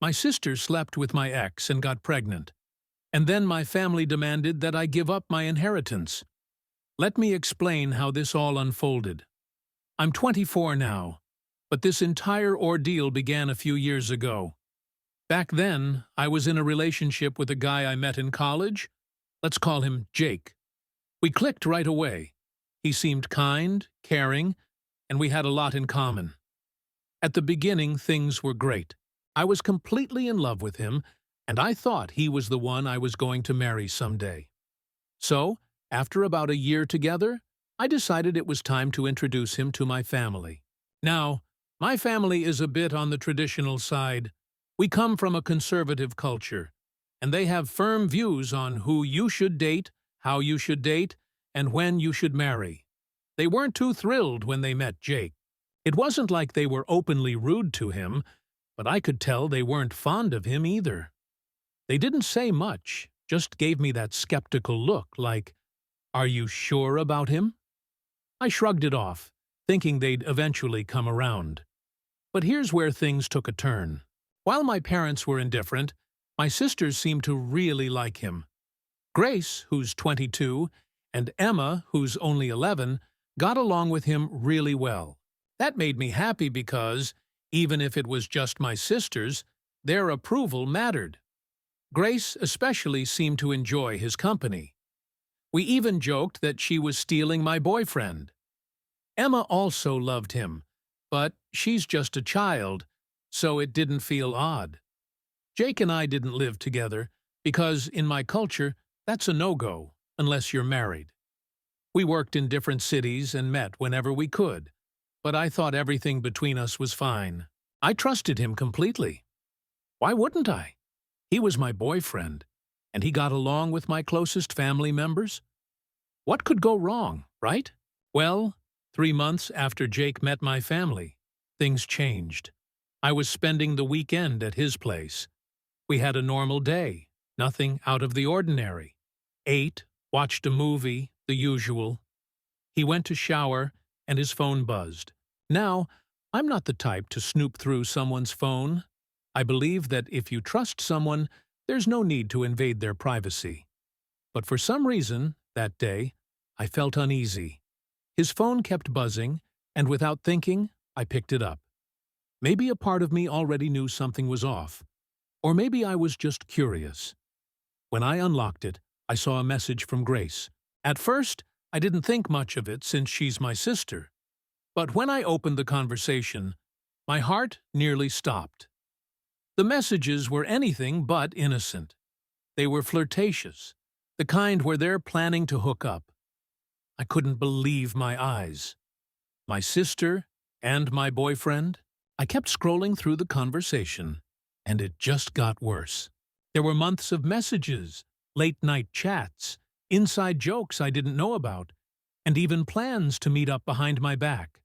My sister slept with my ex and got pregnant. And then my family demanded that I give up my inheritance. Let me explain how this all unfolded. I'm 24 now, but this entire ordeal began a few years ago. Back then, I was in a relationship with a guy I met in college. Let's call him Jake. We clicked right away. He seemed kind, caring, and we had a lot in common. At the beginning, things were great. I was completely in love with him, and I thought he was the one I was going to marry someday. So, after about a year together, I decided it was time to introduce him to my family. Now, my family is a bit on the traditional side. We come from a conservative culture, and they have firm views on who you should date, how you should date, and when you should marry. They weren't too thrilled when they met Jake. It wasn't like they were openly rude to him, but I could tell they weren't fond of him either. They didn't say much, just gave me that skeptical look like, "Are you sure about him?" I shrugged it off, thinking they'd eventually come around. But here's where things took a turn. While my parents were indifferent, my sisters seemed to really like him. Grace, who's 22, and Emma, who's only 11, got along with him really well. That made me happy because, even if it was just my sisters, their approval mattered. Grace especially seemed to enjoy his company. We even joked that she was stealing my boyfriend. Emma also loved him, but she's just a child, so it didn't feel odd. Jake and I didn't live together because, in my culture, that's a no-go unless you're married. We worked in different cities and met whenever we could, but I thought everything between us was fine. I trusted him completely. Why wouldn't I? He was my boyfriend, and he got along with my closest family members. What could go wrong, right? Well, 3 months after Jake met my family, things changed. I was spending the weekend at his place. We had a normal day, nothing out of the ordinary. Ate, watched a movie, the usual. He went to shower, and his phone buzzed. Now, I'm not the type to snoop through someone's phone. I believe that if you trust someone, there's no need to invade their privacy. But for some reason, that day, I felt uneasy. His phone kept buzzing, and without thinking, I picked it up. Maybe a part of me already knew something was off, or maybe I was just curious. When I unlocked it, I saw a message from Grace. At first, I didn't think much of it since she's my sister. But when I opened the conversation, my heart nearly stopped. The messages were anything but innocent. They were flirtatious, the kind where they're planning to hook up. I couldn't believe my eyes. My sister and my boyfriend? I kept scrolling through the conversation, and it just got worse. There were months of messages, late-night chats, inside jokes I didn't know about, and even plans to meet up behind my back.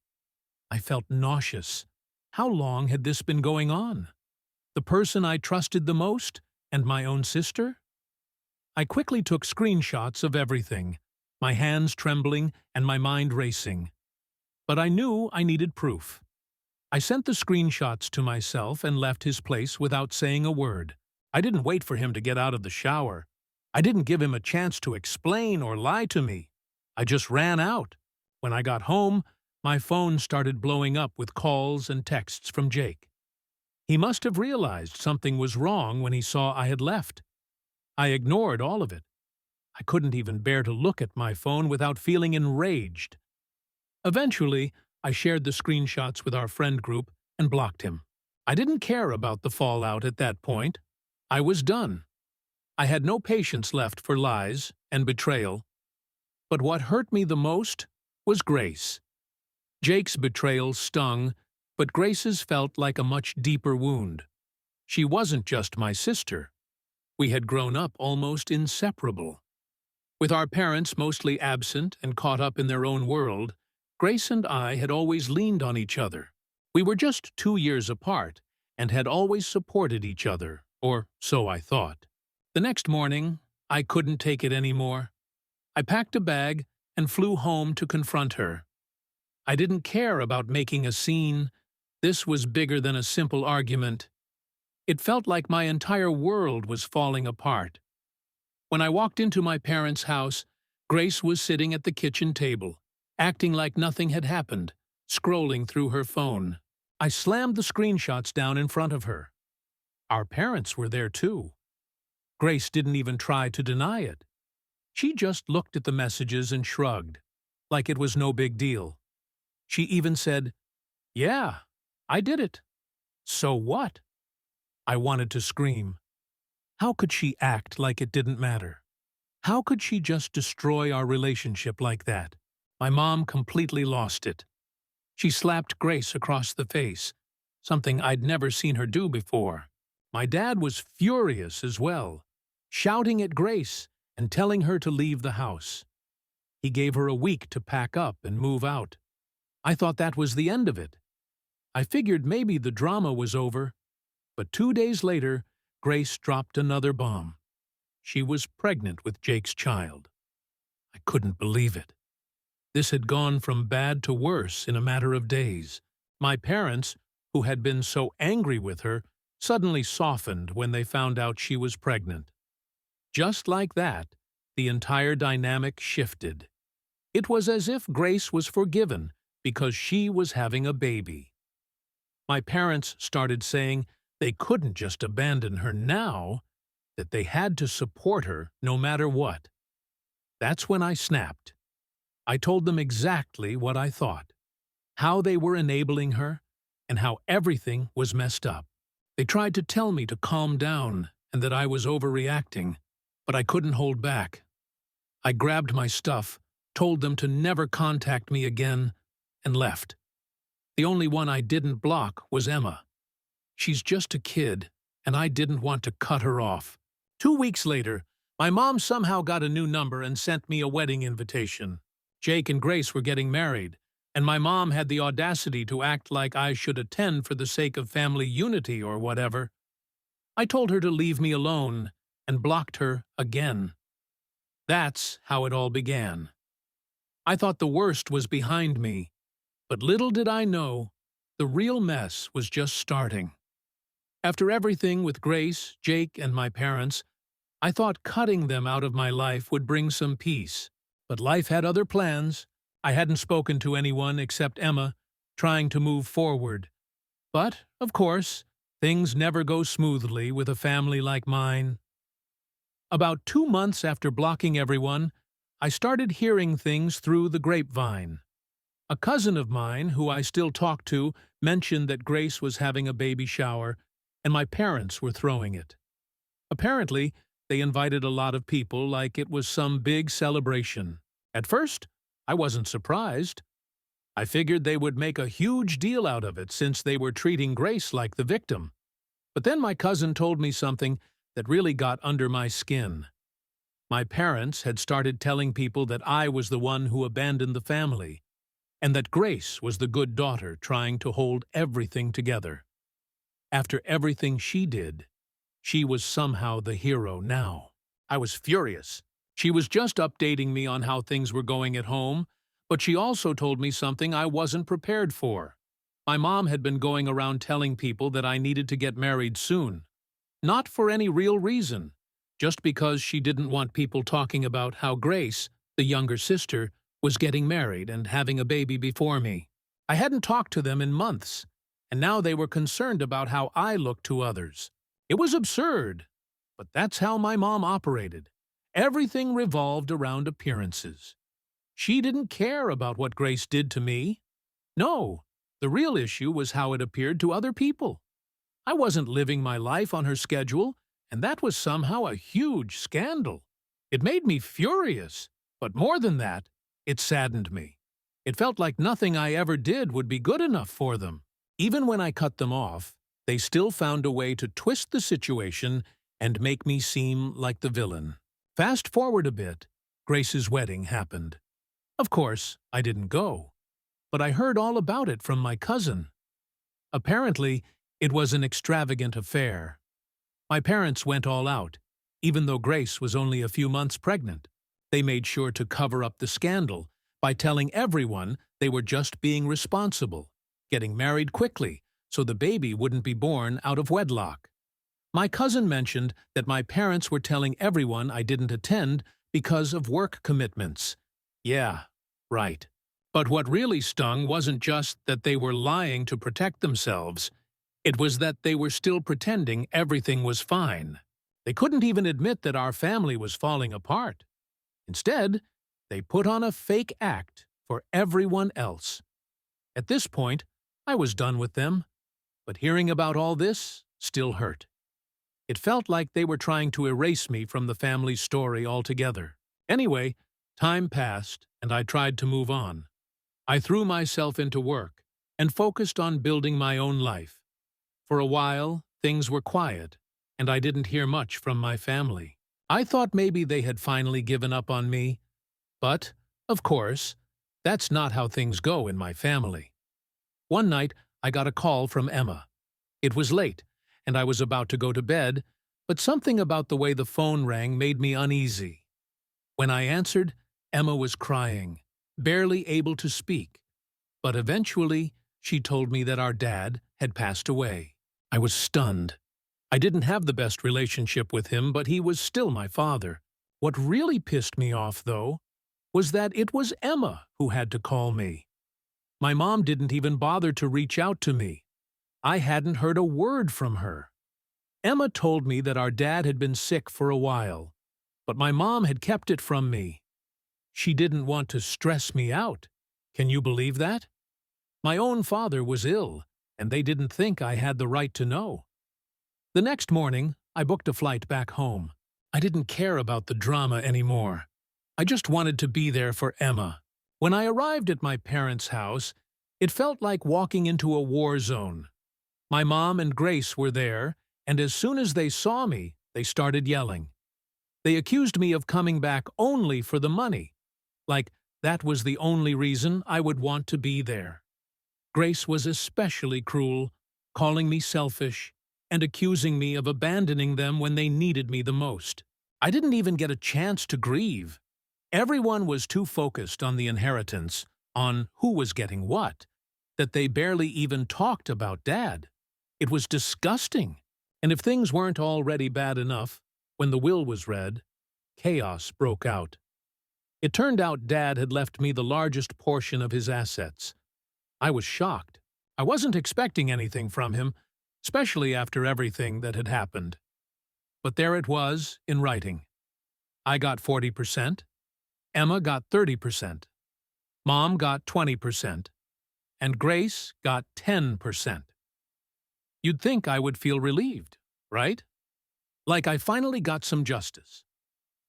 I felt nauseous. How long had this been going on? The person I trusted the most, and my own sister? I quickly took screenshots of everything, my hands trembling and my mind racing. But I knew I needed proof. I sent the screenshots to myself and left his place without saying a word. I didn't wait for him to get out of the shower. I didn't give him a chance to explain or lie to me. I just ran out. When I got home, my phone started blowing up with calls and texts from Jake. He must have realized something was wrong when he saw I had left. I ignored all of it. I couldn't even bear to look at my phone without feeling enraged. Eventually, I shared the screenshots with our friend group and blocked him. I didn't care about the fallout at that point. I was done. I had no patience left for lies and betrayal. But what hurt me the most was Grace. Jake's betrayal stung, but Grace's felt like a much deeper wound. She wasn't just my sister. We had grown up almost inseparable. With our parents mostly absent and caught up in their own world, Grace and I had always leaned on each other. We were just 2 years apart and had always supported each other, or so I thought. The next morning, I couldn't take it anymore. I packed a bag and flew home to confront her. I didn't care about making a scene. This was bigger than a simple argument. It felt like my entire world was falling apart. When I walked into my parents' house, Grace was sitting at the kitchen table, acting like nothing had happened, scrolling through her phone. I slammed the screenshots down in front of her. Our parents were there too. Grace didn't even try to deny it. She just looked at the messages and shrugged, like it was no big deal. She even said, "Yeah, I did it. So what?" I wanted to scream. How could she act like it didn't matter? How could she just destroy our relationship like that? My mom completely lost it. She slapped Grace across the face, something I'd never seen her do before. My dad was furious as well, shouting at Grace and telling her to leave the house. He gave her a week to pack up and move out. I thought that was the end of it. I figured maybe the drama was over, but 2 days later, Grace dropped another bomb. She was pregnant with Jake's child. I couldn't believe it. This had gone from bad to worse in a matter of days. My parents, who had been so angry with her, suddenly softened when they found out she was pregnant. Just like that, the entire dynamic shifted. It was as if Grace was forgiven because she was having a baby. My parents started saying they couldn't just abandon her now, that they had to support her no matter what. That's when I snapped. I told them exactly what I thought, how they were enabling her, and how everything was messed up. They tried to tell me to calm down and that I was overreacting, but I couldn't hold back. I grabbed my stuff, told them to never contact me again, and left. The only one I didn't block was Emma. She's just a kid, and I didn't want to cut her off. 2 weeks later, my mom somehow got a new number and sent me a wedding invitation. Jake and Grace were getting married, and my mom had the audacity to act like I should attend for the sake of family unity or whatever. I told her to leave me alone and blocked her again. That's how it all began. I thought the worst was behind me, but little did I know, the real mess was just starting. After everything with Grace, Jake, and my parents, I thought cutting them out of my life would bring some peace. But life had other plans. I hadn't spoken to anyone except Emma, trying to move forward. But, of course, things never go smoothly with a family like mine. About 2 months after blocking everyone, I started hearing things through the grapevine. A cousin of mine, who I still talk to, mentioned that Grace was having a baby shower, and my parents were throwing it. Apparently, they invited a lot of people like it was some big celebration. At first, I wasn't surprised. I figured they would make a huge deal out of it since they were treating Grace like the victim. But then my cousin told me something that really got under my skin. My parents had started telling people that I was the one who abandoned the family, and that Grace was the good daughter trying to hold everything together. After everything she did, she was somehow the hero now. I was furious. She was just updating me on how things were going at home, but she also told me something I wasn't prepared for. My mom had been going around telling people that I needed to get married soon. Not for any real reason, just because she didn't want people talking about how Grace, the younger sister, was getting married and having a baby before me. I hadn't talked to them in months, and now they were concerned about how I looked to others. It was absurd, but that's how my mom operated. Everything revolved around appearances. She didn't care about what Grace did to me. No, the real issue was how it appeared to other people. I wasn't living my life on her schedule, and that was somehow a huge scandal. It made me furious, but more than that, it saddened me. It felt like nothing I ever did would be good enough for them. Even when I cut them off, they still found a way to twist the situation and make me seem like the villain. Fast forward a bit, Grace's wedding happened. Of course, I didn't go, but I heard all about it from my cousin. Apparently, it was an extravagant affair. My parents went all out, even though Grace was only a few months pregnant. They made sure to cover up the scandal by telling everyone they were just being responsible, getting married quickly so the baby wouldn't be born out of wedlock. My cousin mentioned that my parents were telling everyone I didn't attend because of work commitments. Yeah, right. But what really stung wasn't just that they were lying to protect themselves. It was that they were still pretending everything was fine. They couldn't even admit that our family was falling apart. Instead, they put on a fake act for everyone else. At this point, I was done with them, but hearing about all this still hurt. It felt like they were trying to erase me from the family story altogether. Anyway, time passed, and I tried to move on. I threw myself into work and focused on building my own life. For a while, things were quiet, and I didn't hear much from my family. I thought maybe they had finally given up on me, but, of course, that's not how things go in my family. One night, I got a call from Emma. It was late, and I was about to go to bed, but something about the way the phone rang made me uneasy. When I answered, Emma was crying, barely able to speak, but eventually she told me that our dad had passed away. I was stunned. I didn't have the best relationship with him, but he was still my father. What really pissed me off, though, was that it was Emma who had to call me. My mom didn't even bother to reach out to me. I hadn't heard a word from her. Emma told me that our dad had been sick for a while, but my mom had kept it from me. She didn't want to stress me out. Can you believe that? My own father was ill, and they didn't think I had the right to know. The next morning, I booked a flight back home. I didn't care about the drama anymore. I just wanted to be there for Emma. When I arrived at my parents' house, it felt like walking into a war zone. My mom and Grace were there, and as soon as they saw me, they started yelling. They accused me of coming back only for the money, like that was the only reason I would want to be there. Grace was especially cruel, calling me selfish and accusing me of abandoning them when they needed me the most. I didn't even get a chance to grieve. Everyone was too focused on the inheritance, on who was getting what, that they barely even talked about Dad. It was disgusting. And if things weren't already bad enough, when the will was read, chaos broke out. It turned out Dad had left me the largest portion of his assets. I was shocked. I wasn't expecting anything from him, especially after everything that had happened. But there it was, in writing. I got 40%, Emma got 30%, Mom got 20%, and Grace got 10%. You'd think I would feel relieved, right? Like I finally got some justice.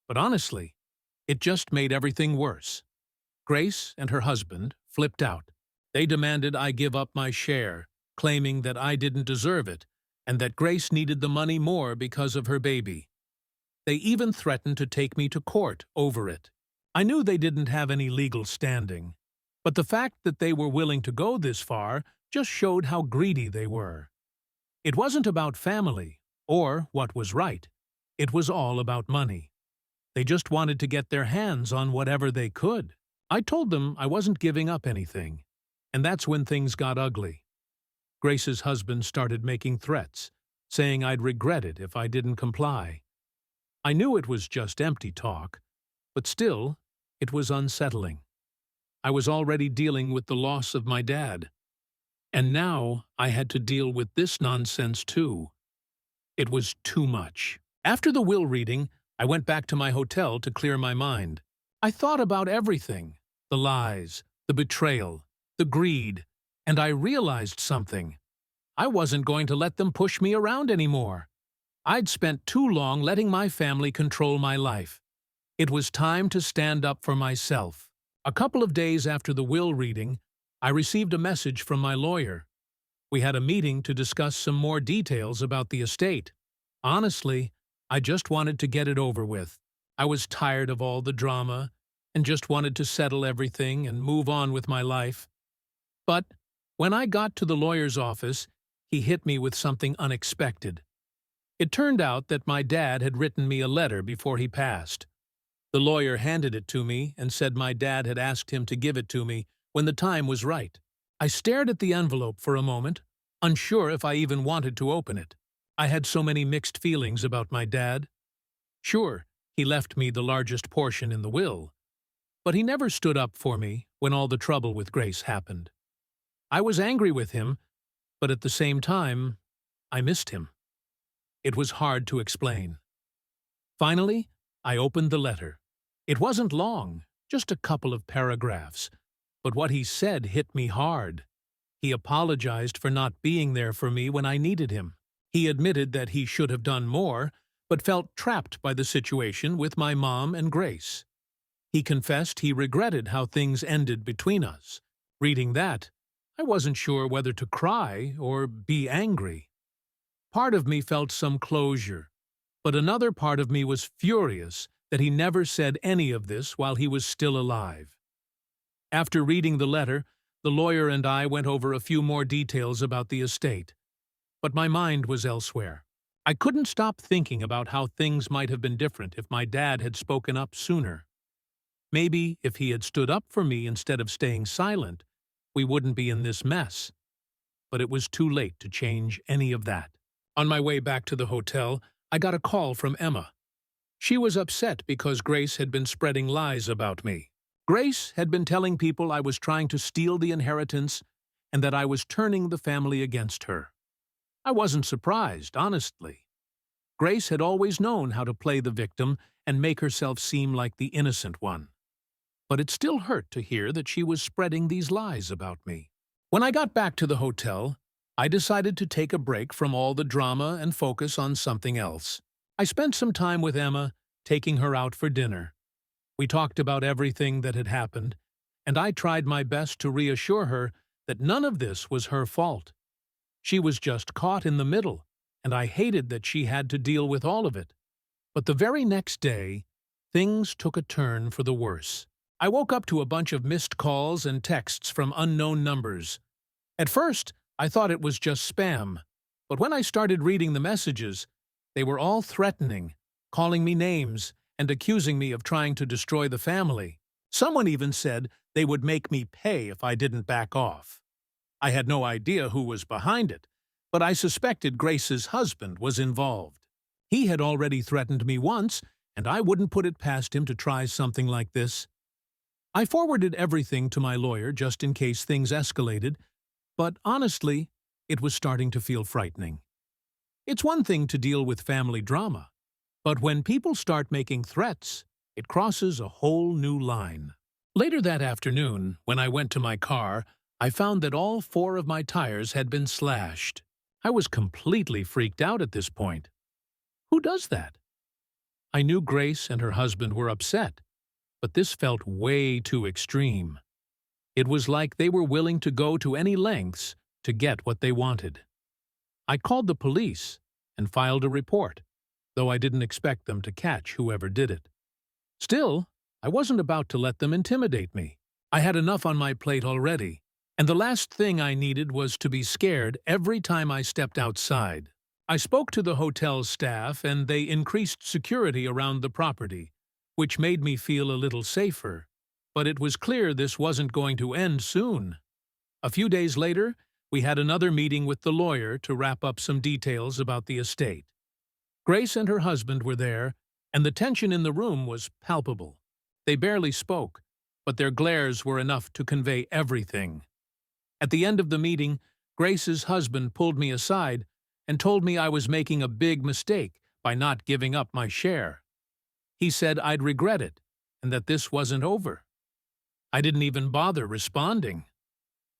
But honestly, it just made everything worse. Grace and her husband flipped out. They demanded I give up my share, claiming that I didn't deserve it, and that Grace needed the money more because of her baby. They even threatened to take me to court over it. I knew they didn't have any legal standing, but the fact that they were willing to go this far just showed how greedy they were. It wasn't about family, or what was right. It was all about money. They just wanted to get their hands on whatever they could. I told them I wasn't giving up anything, and that's when things got ugly. Grace's husband started making threats, saying I'd regret it if I didn't comply. I knew it was just empty talk, but still, it was unsettling. I was already dealing with the loss of my dad, and now I had to deal with this nonsense too. It was too much. After the will reading, I went back to my hotel to clear my mind. I thought about everything, the lies, the betrayal, the greed, and I realized something. I wasn't going to let them push me around anymore. I'd spent too long letting my family control my life. It was time to stand up for myself. A couple of days after the will reading, I received a message from my lawyer. We had a meeting to discuss some more details about the estate. Honestly, I just wanted to get it over with. I was tired of all the drama and just wanted to settle everything and move on with my life. But when I got to the lawyer's office, he hit me with something unexpected. It turned out that my dad had written me a letter before he passed. The lawyer handed it to me and said my dad had asked him to give it to me when the time was right. I stared at the envelope for a moment, unsure if I even wanted to open it. I had so many mixed feelings about my dad. Sure, he left me the largest portion in the will, but he never stood up for me when all the trouble with Grace happened. I was angry with him, but at the same time, I missed him. It was hard to explain. Finally, I opened the letter. It wasn't long, just a couple of paragraphs, but what he said hit me hard. He apologized for not being there for me when I needed him. He admitted that he should have done more, but felt trapped by the situation with my mom and Grace. He confessed he regretted how things ended between us. Reading that, I wasn't sure whether to cry or be angry. Part of me felt some closure, but another part of me was furious that he never said any of this while he was still alive. After reading the letter, the lawyer and I went over a few more details about the estate. But my mind was elsewhere. I couldn't stop thinking about how things might have been different if my dad had spoken up sooner. Maybe if he had stood up for me instead of staying silent, we wouldn't be in this mess. But it was too late to change any of that. On my way back to the hotel, I got a call from Emma. She was upset because Grace had been spreading lies about me. Grace had been telling people I was trying to steal the inheritance and that I was turning the family against her. I wasn't surprised, honestly. Grace had always known how to play the victim and make herself seem like the innocent one. But it still hurt to hear that she was spreading these lies about me. When I got back to the hotel, I decided to take a break from all the drama and focus on something else. I spent some time with Emma, taking her out for dinner. We talked about everything that had happened, and I tried my best to reassure her that none of this was her fault. She was just caught in the middle, and I hated that she had to deal with all of it. But the very next day, things took a turn for the worse. I woke up to a bunch of missed calls and texts from unknown numbers. At first, I thought it was just spam, but when I started reading the messages, they were all threatening, calling me names, and accusing me of trying to destroy the family. Someone even said they would make me pay if I didn't back off. I had no idea who was behind it, but I suspected Grace's husband was involved. He had already threatened me once, and I wouldn't put it past him to try something like this. I forwarded everything to my lawyer just in case things escalated, but honestly, it was starting to feel frightening. It's one thing to deal with family drama, but when people start making threats, it crosses a whole new line. Later that afternoon, when I went to my car, I found that all 4 of my tires had been slashed. I was completely freaked out at this point. Who does that? I knew Grace and her husband were upset, but this felt way too extreme. It was like they were willing to go to any lengths to get what they wanted. I called the police and filed a report, though I didn't expect them to catch whoever did it. Still, I wasn't about to let them intimidate me. I had enough on my plate already, and the last thing I needed was to be scared every time I stepped outside. I spoke to the hotel's staff, and they increased security around the property, which made me feel a little safer. But it was clear this wasn't going to end soon. A few days later, we had another meeting with the lawyer to wrap up some details about the estate. Grace and her husband were there, and the tension in the room was palpable. They barely spoke, but their glares were enough to convey everything. At the end of the meeting, Grace's husband pulled me aside and told me I was making a big mistake by not giving up my share. He said I'd regret it, and that this wasn't over. I didn't even bother responding.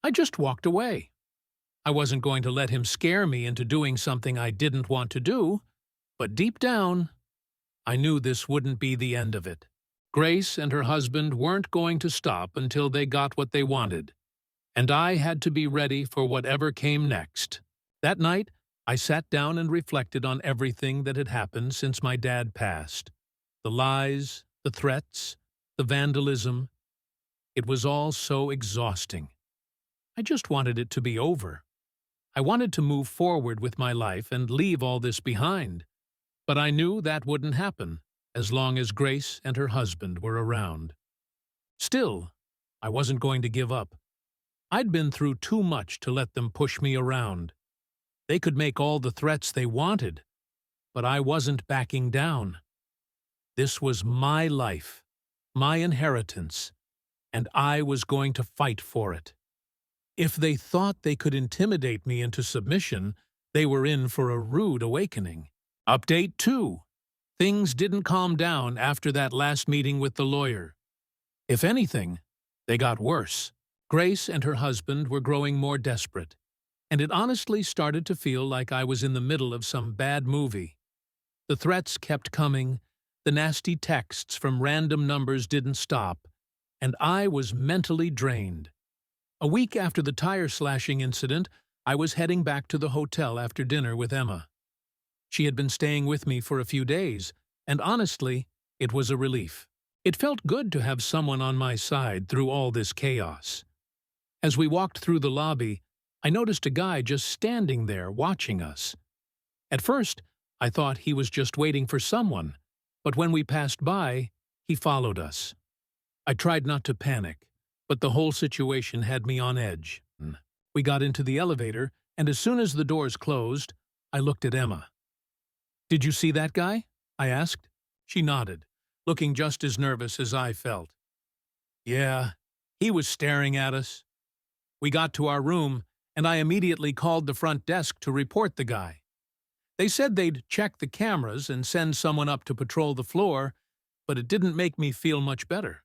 I just walked away. I wasn't going to let him scare me into doing something I didn't want to do, but deep down, I knew this wouldn't be the end of it. Grace and her husband weren't going to stop until they got what they wanted, and I had to be ready for whatever came next. That night, I sat down and reflected on everything that had happened since my dad passed. The lies, the threats, the vandalism. It was all so exhausting. I just wanted it to be over. I wanted to move forward with my life and leave all this behind. But I knew that wouldn't happen as long as Grace and her husband were around. Still, I wasn't going to give up. I'd been through too much to let them push me around. They could make all the threats they wanted, but I wasn't backing down. This was my life, my inheritance, and I was going to fight for it. If they thought they could intimidate me into submission, they were in for a rude awakening. Update 2. Things didn't calm down after that last meeting with the lawyer. If anything, they got worse. Grace and her husband were growing more desperate, and it honestly started to feel like I was in the middle of some bad movie. The threats kept coming, the nasty texts from random numbers didn't stop, and I was mentally drained. A week after the tire slashing incident, I was heading back to the hotel after dinner with Emma. She had been staying with me for a few days, and honestly, it was a relief. It felt good to have someone on my side through all this chaos. As we walked through the lobby, I noticed a guy just standing there watching us. At first, I thought he was just waiting for someone, but when we passed by, he followed us. I tried not to panic, but the whole situation had me on edge. We got into the elevator, and as soon as the doors closed, I looked at Emma. "Did you see that guy?" I asked. She nodded, looking just as nervous as I felt. "Yeah, he was staring at us." We got to our room, and I immediately called the front desk to report the guy. They said they'd check the cameras and send someone up to patrol the floor, but it didn't make me feel much better.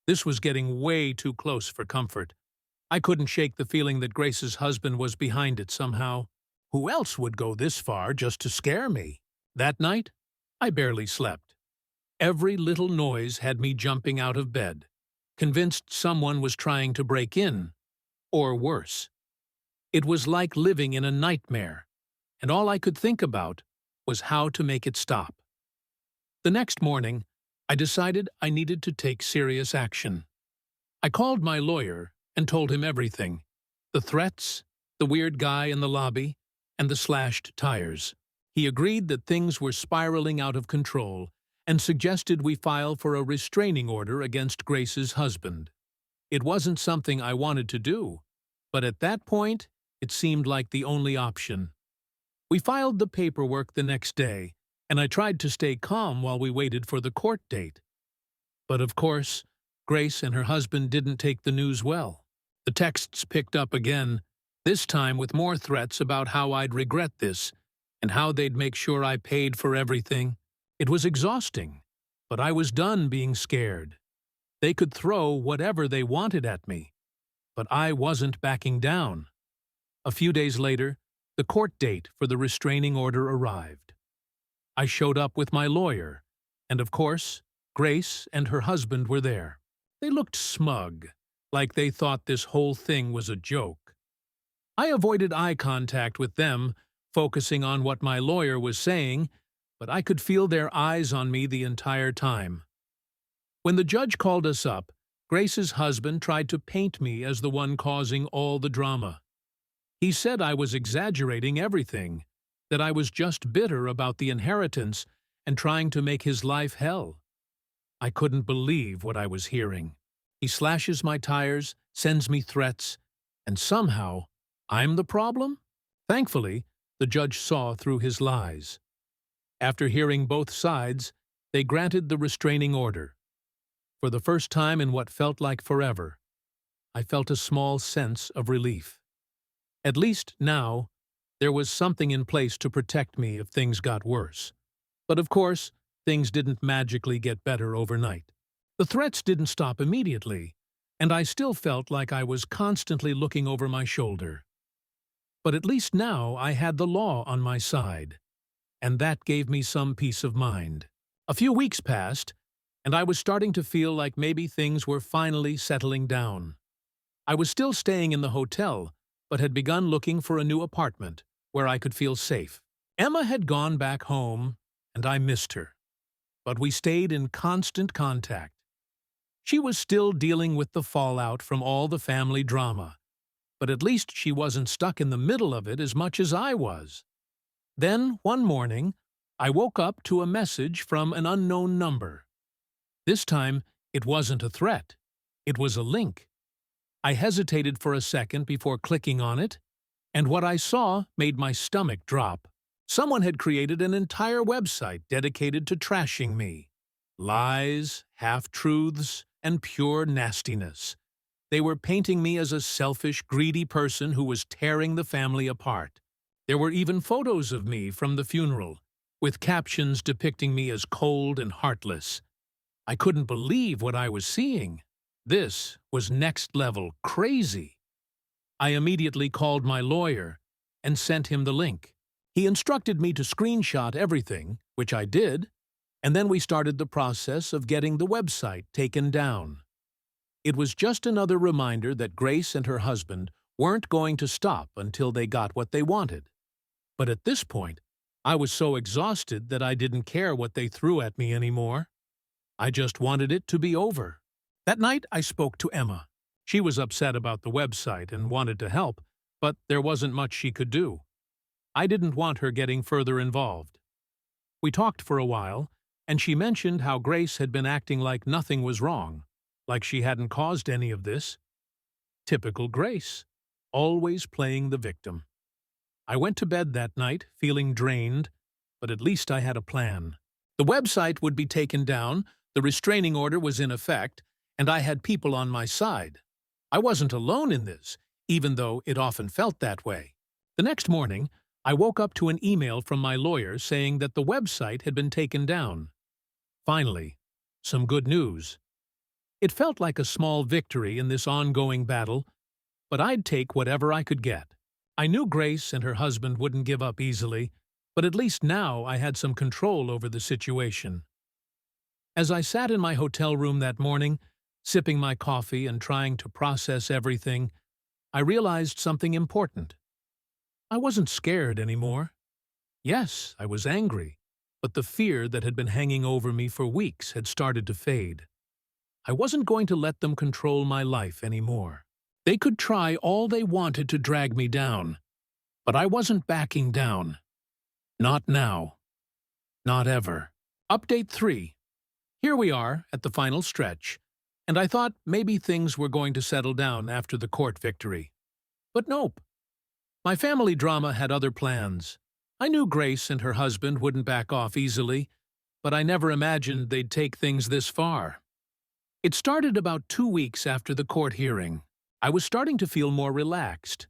This was getting way too close for comfort. I couldn't shake the feeling that Grace's husband was behind it somehow. Who else would go this far just to scare me? That night, I barely slept. Every little noise had me jumping out of bed, convinced someone was trying to break in, or worse. It was like living in a nightmare, and all I could think about was how to make it stop. The next morning, I decided I needed to take serious action. I called my lawyer and told him everything: the threats, the weird guy in the lobby, and the slashed tires. He agreed that things were spiraling out of control and suggested we file for a restraining order against Grace's husband. It wasn't something I wanted to do, but at that point, it seemed like the only option. We filed the paperwork the next day, and I tried to stay calm while we waited for the court date. But of course, Grace and her husband didn't take the news well. The texts picked up again, this time with more threats about how I'd regret this and how they'd make sure I paid for everything. It was exhausting, but I was done being scared. They could throw whatever they wanted at me, but I wasn't backing down. A few days later, the court date for the restraining order arrived. I showed up with my lawyer, and of course, Grace and her husband were there. They looked smug, like they thought this whole thing was a joke. I avoided eye contact with them, focusing on what my lawyer was saying, but I could feel their eyes on me the entire time. When the judge called us up, Grace's husband tried to paint me as the one causing all the drama. He said I was exaggerating everything, that I was just bitter about the inheritance and trying to make his life hell. I couldn't believe what I was hearing. He slashes my tires, sends me threats, and somehow I'm the problem? Thankfully, the judge saw through his lies. After hearing both sides, they granted the restraining order. For the first time in what felt like forever, I felt a small sense of relief. At least now, there was something in place to protect me if things got worse. But of course, things didn't magically get better overnight. The threats didn't stop immediately, and I still felt like I was constantly looking over my shoulder. But at least now I had the law on my side, and that gave me some peace of mind. A few weeks passed, and I was starting to feel like maybe things were finally settling down. I was still staying in the hotel, but had begun looking for a new apartment where I could feel safe. Emma had gone back home, and I missed her, but we stayed in constant contact. She was still dealing with the fallout from all the family drama, but at least she wasn't stuck in the middle of it as much as I was. Then, one morning, I woke up to a message from an unknown number. This time, it wasn't a threat. It was a link. I hesitated for a second before clicking on it, And what I saw made my stomach drop. Someone had created an entire website dedicated to trashing me. Lies, half-truths, and pure nastiness. They were painting me as a selfish, greedy person who was tearing the family apart. There were even photos of me from the funeral, with captions depicting me as cold and heartless. I couldn't believe what I was seeing. This was next-level crazy. I immediately called my lawyer and sent him the link. He instructed me to screenshot everything, which I did, and then we started the process of getting the website taken down. It was just another reminder that Grace and her husband weren't going to stop until they got what they wanted. But at this point, I was so exhausted that I didn't care what they threw at me anymore. I just wanted it to be over. That night, I spoke to Emma. She was upset about the website and wanted to help, but there wasn't much she could do. I didn't want her getting further involved. We talked for a while, and she mentioned how Grace had been acting like nothing was wrong, like she hadn't caused any of this. Typical Grace, always playing the victim. I went to bed that night, feeling drained, but at least I had a plan. The website would be taken down, the restraining order was in effect, and I had people on my side. I wasn't alone in this, even though it often felt that way. The next morning, I woke up to an email from my lawyer saying that the website had been taken down. Finally, some good news. It felt like a small victory in this ongoing battle, but I'd take whatever I could get. I knew Grace and her husband wouldn't give up easily, but at least now I had some control over the situation. As I sat in my hotel room that morning, sipping my coffee and trying to process everything, I realized something important. I wasn't scared anymore. Yes, I was angry, but the fear that had been hanging over me for weeks had started to fade. I wasn't going to let them control my life anymore. They could try all they wanted to drag me down, but I wasn't backing down. Not now. Not ever. Update 3. Here we are at the final stretch, and I thought maybe things were going to settle down after the court victory. But nope. My family drama had other plans. I knew Grace and her husband wouldn't back off easily, but I never imagined they'd take things this far. It started about 2 weeks after the court hearing. I was starting to feel more relaxed,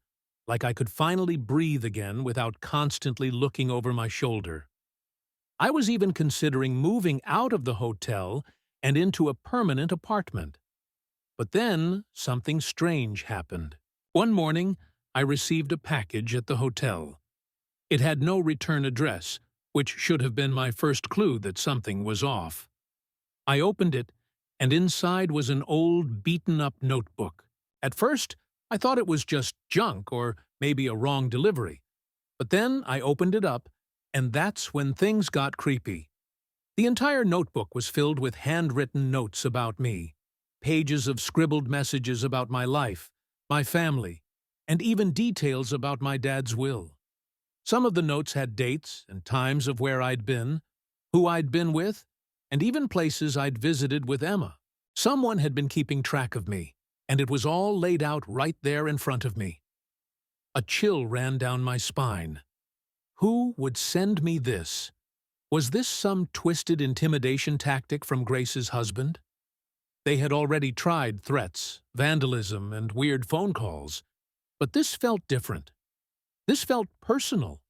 like I could finally breathe again without constantly looking over my shoulder. I was even considering moving out of the hotel and into a permanent apartment. But then something strange happened. One morning, I received a package at the hotel. It had no return address, which should have been my first clue that something was off. I opened it, and inside was an old, beaten-up notebook. At first, I thought it was just junk or maybe a wrong delivery. But then I opened it up, and that's when things got creepy. The entire notebook was filled with handwritten notes about me, pages of scribbled messages about my life, my family, and even details about my dad's will. Some of the notes had dates and times of where I'd been, who I'd been with, and even places I'd visited with Emma. Someone had been keeping track of me, and it was all laid out right there in front of me. A chill ran down my spine. Who would send me this? Was this some twisted intimidation tactic from Grace's husband? They had already tried threats, vandalism, and weird phone calls, but this felt different. This felt personal,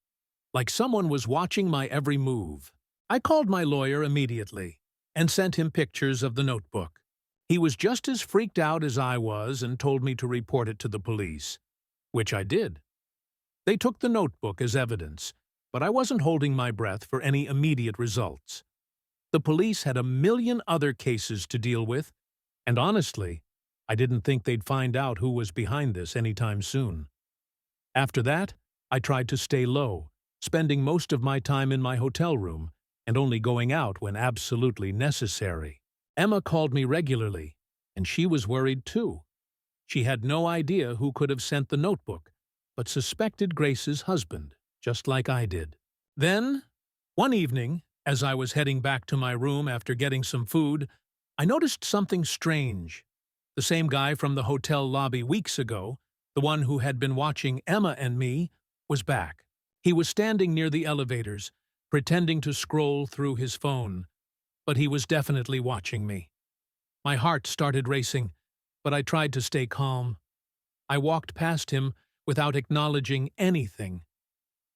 like someone was watching my every move. I called my lawyer immediately and sent him pictures of the notebook. He was just as freaked out as I was and told me to report it to the police, which I did. They took the notebook as evidence, but I wasn't holding my breath for any immediate results. The police had a million other cases to deal with, and honestly, I didn't think they'd find out who was behind this anytime soon. After that, I tried to stay low, spending most of my time in my hotel room and only going out when absolutely necessary. Emma called me regularly, and she was worried too. She had no idea who could have sent the notebook, but suspected Grace's husband, just like I did. Then, one evening, as I was heading back to my room after getting some food, I noticed something strange. The same guy from the hotel lobby weeks ago, the one who had been watching Emma and me, was back. He was standing near the elevators, pretending to scroll through his phone, but he was definitely watching me. My heart started racing, but I tried to stay calm. I walked past him without acknowledging anything,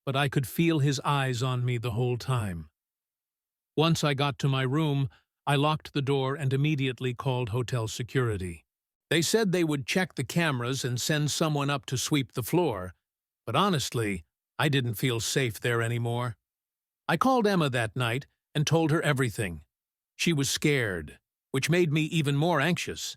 but I could feel his eyes on me the whole time. Once I got to my room, I locked the door and immediately called hotel security. They said they would check the cameras and send someone up to sweep the floor, but honestly, I didn't feel safe there anymore. I called Emma that night and told her everything. She was scared, which made me even more anxious.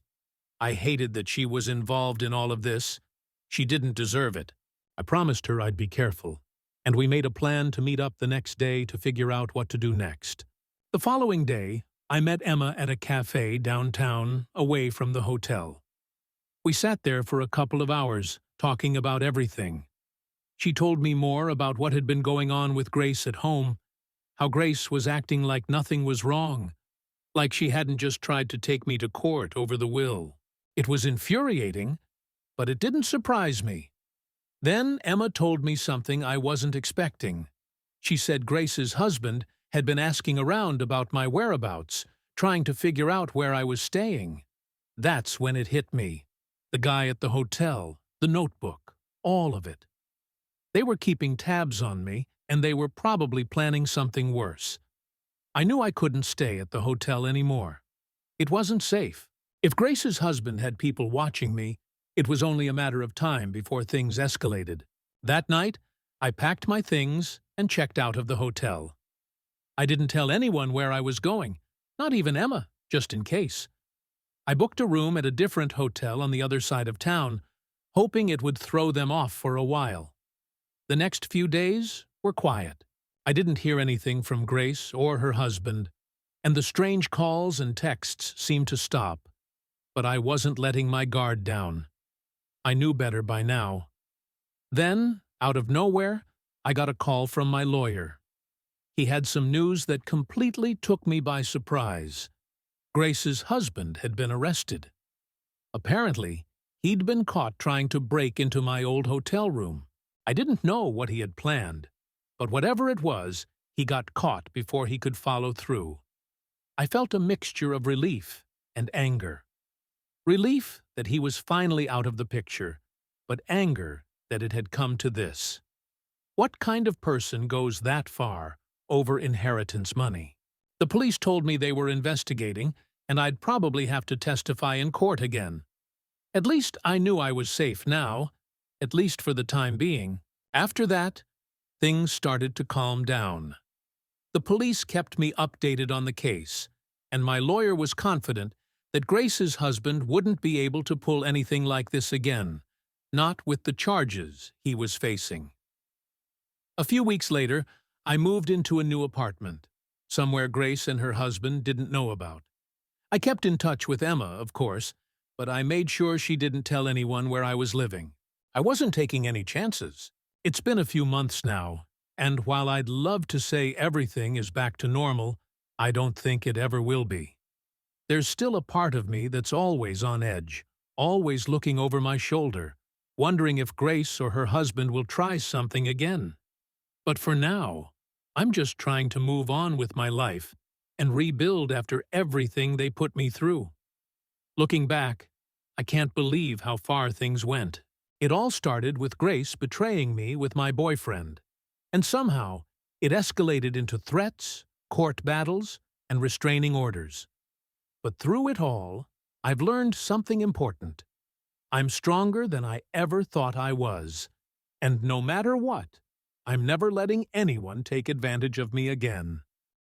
I hated that she was involved in all of this. She didn't deserve it. I promised her I'd be careful, and we made a plan to meet up the next day to figure out what to do next. The following day, I met Emma at a cafe downtown, away from the hotel. We sat there for a couple of hours, talking about everything. She told me more about what had been going on with Grace at home, how Grace was acting like nothing was wrong, like she hadn't just tried to take me to court over the will. It was infuriating, but it didn't surprise me. Then Emma told me something I wasn't expecting. She said Grace's husband had been asking around about my whereabouts, trying to figure out where I was staying. That's when it hit me. The guy at the hotel, the notebook, all of it. They were keeping tabs on me, and they were probably planning something worse. I knew I couldn't stay at the hotel anymore. It wasn't safe. If Grace's husband had people watching me, it was only a matter of time before things escalated. That night, I packed my things and checked out of the hotel. I didn't tell anyone where I was going, not even Emma, just in case. I booked a room at a different hotel on the other side of town, hoping it would throw them off for a while. The next few days were quiet. I didn't hear anything from Grace or her husband, and the strange calls and texts seemed to stop. But I wasn't letting my guard down. I knew better by now. Then, out of nowhere, I got a call from my lawyer. He had some news that completely took me by surprise. Grace's husband had been arrested. Apparently, he'd been caught trying to break into my old hotel room. I didn't know what he had planned, but whatever it was, he got caught before he could follow through. I felt a mixture of relief and anger. Relief that he was finally out of the picture, but anger that it had come to this. What kind of person goes that far over inheritance money? The police told me they were investigating, and I'd probably have to testify in court again. At least I knew I was safe now, at least for the time being. After that, things started to calm down. The police kept me updated on the case, and my lawyer was confident that Grace's husband wouldn't be able to pull anything like this again, not with the charges he was facing. A few weeks later, I moved into a new apartment, somewhere Grace and her husband didn't know about. I kept in touch with Emma, of course, but I made sure she didn't tell anyone where I was living. I wasn't taking any chances. It's been a few months now, and while I'd love to say everything is back to normal, I don't think it ever will be. There's still a part of me that's always on edge, always looking over my shoulder, wondering if Grace or her husband will try something again. But for now, I'm just trying to move on with my life and rebuild after everything they put me through. Looking back, I can't believe how far things went. It all started with Grace betraying me with my boyfriend, and somehow it escalated into threats, court battles, and restraining orders. But through it all, I've learned something important. I'm stronger than I ever thought I was, and no matter what, I'm never letting anyone take advantage of me again.